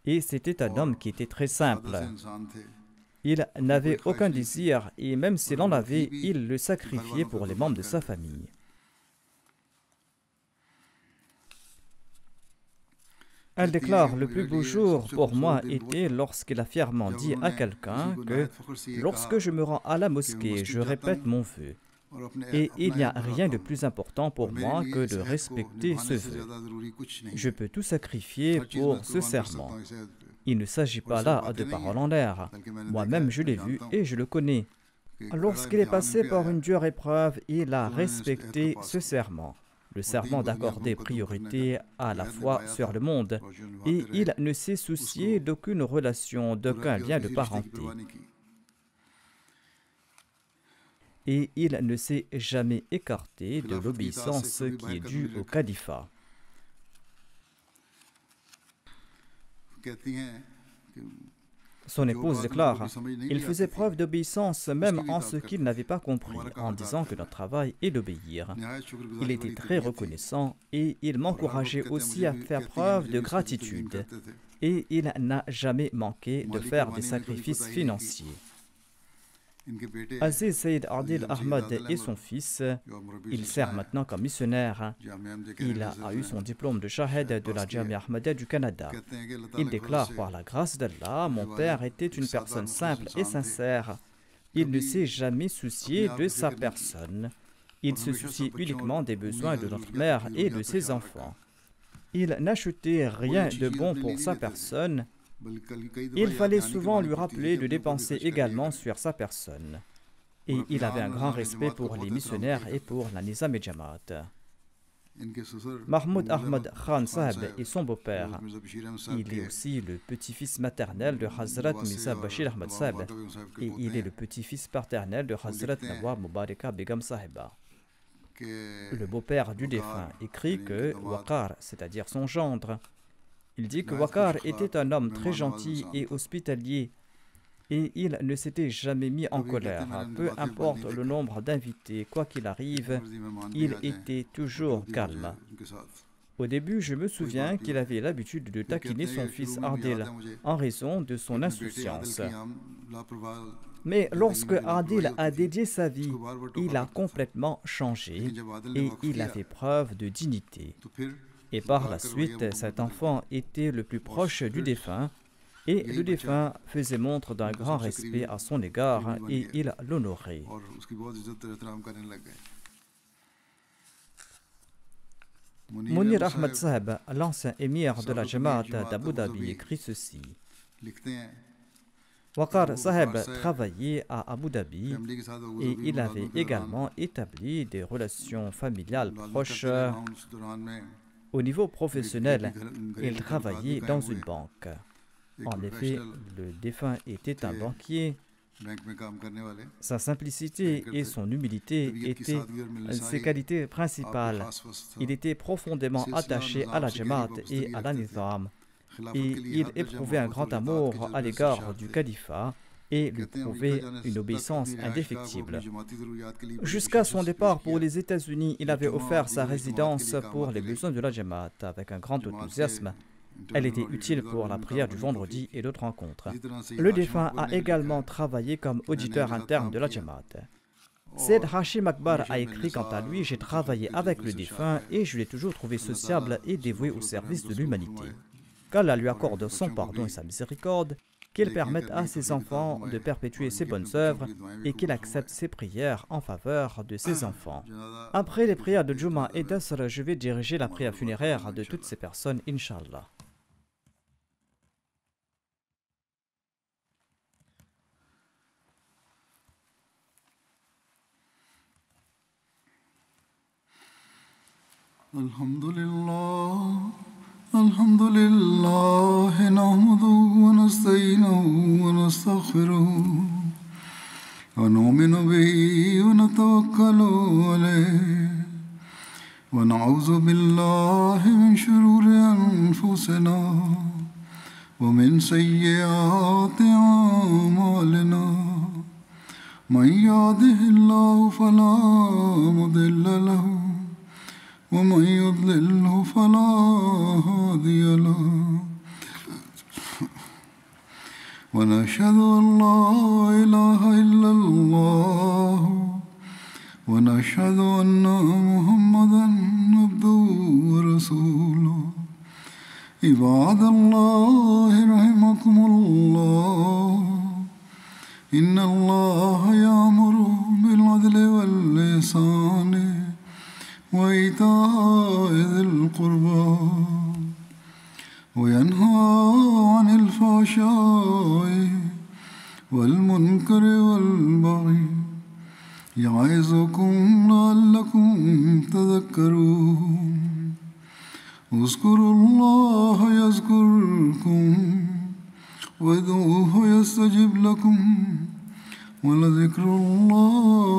Et c'était un homme qui était très simple. Il n'avait aucun désir et même s'il en avait, il le sacrifiait pour les membres de sa famille. Elle déclare: le plus beau jour pour moi était lorsqu'il a fièrement dit à quelqu'un que lorsque je me rends à la mosquée, je répète mon vœu. Et il n'y a rien de plus important pour moi que de respecter ce vœu. Je peux tout sacrifier pour ce serment. Il ne s'agit pas là de paroles en l'air. Moi-même, je l'ai vu et je le connais. Lorsqu'il est passé par une dure épreuve, il a respecté ce serment. Le serment d'accorder priorité à la foi sur le monde. Et il ne s'est soucié d'aucune relation, d'aucun lien de parenté. Et il ne s'est jamais écarté de l'obéissance qui est due au califat. Son épouse déclare: il faisait preuve d'obéissance même en ce qu'il n'avait pas compris, en disant que notre travail est d'obéir. Il était très reconnaissant et il m'encourageait aussi à faire preuve de gratitude. Et il n'a jamais manqué de faire des sacrifices financiers. Aziz Saïd Adil Ahmad et son fils, il sert maintenant comme missionnaire. Il a eu son diplôme de Shahed de la Jamia Ahmadiyya du Canada. Il déclare: par la grâce d'Allah, mon père était une personne simple et sincère. Il ne s'est jamais soucié de sa personne. Il se soucie uniquement des besoins de notre mère et de ses enfants. Il n'achetait rien de bon pour sa personne. Il fallait souvent lui rappeler de dépenser également sur sa personne. Et il avait un grand respect pour les missionnaires et pour la Nizam et Jamaat. Mahmoud Ahmad Khan Saheb est son beau-père. Il est aussi le petit-fils maternel de Hazrat Mirza Bashir Ahmad Saheb et il est le petit-fils paternel de Hazrat Nawab Mubaraka Begum Saheba. Le beau-père du défunt écrit que Waqar, c'est-à-dire son gendre, il dit que Waqar était un homme très gentil et hospitalier et il ne s'était jamais mis en colère. Peu importe le nombre d'invités, quoi qu'il arrive, il était toujours calme. Au début, je me souviens qu'il avait l'habitude de taquiner son fils Adil en raison de son insouciance. Mais lorsque Adil a dédié sa vie, il a complètement changé et il a fait preuve de dignité. Et par la suite, cet enfant était le plus proche du défunt Et le défunt faisait montre d'un grand respect à son égard et il l'honorait. Munir Ahmad Saheb, l'ancien émir de la Jamaat d'Abu Dhabi, écrit ceci. Waqar Saheb travaillait à Abu Dhabi et il avait également établi des relations familiales proches. Au niveau professionnel, il travaillait dans une banque. En effet, le défunt était un banquier. Sa simplicité et son humilité étaient ses qualités principales. Il était profondément attaché à la Jamaat et à la Nizam. Et il éprouvait un grand amour à l'égard du califat et lui prouvait une obéissance indéfectible. Jusqu'à son départ pour les États-Unis, il avait offert sa résidence pour les besoins de la Jamaat avec un grand enthousiasme. Elle était utile pour la prière du vendredi et d'autres rencontres. Le défunt a également travaillé comme auditeur interne de la Jamaat. Said Hashim Akbar a écrit quant à lui « J'ai travaillé avec le défunt et je l'ai toujours trouvé sociable et dévoué au service de l'humanité. Qu'Allah lui accorde son pardon et sa miséricorde, qu'il permette à ses enfants de perpétuer ses bonnes œuvres et qu'il accepte ses prières en faveur de ses enfants. » Après les prières de Juma et d'Asr, je vais diriger la prière funéraire de toutes ces personnes, Inch'Allah. الحمد لله نحمده ونستعينه ونستغفره ونؤمن به ونتوكل عليه ونعوذ بالله من شرور أنفسنا ومن سيئات أعمالنا من يهده الله فلا مضل له ومن يضلله فلا هادي له ونشهد أن لا إله إلا الله ونشهد أن محمدا عبده ورسوله عباد الله رحمكم الله إن الله يأمر بالعدل والإحسان وإيتاء ذي القربى وينهى عن الفحشاء والمنكر والبغي يعظكم لعلكم تذكرون اذكروا الله يذكركم وادعوه يستجب لكم ولذكر الله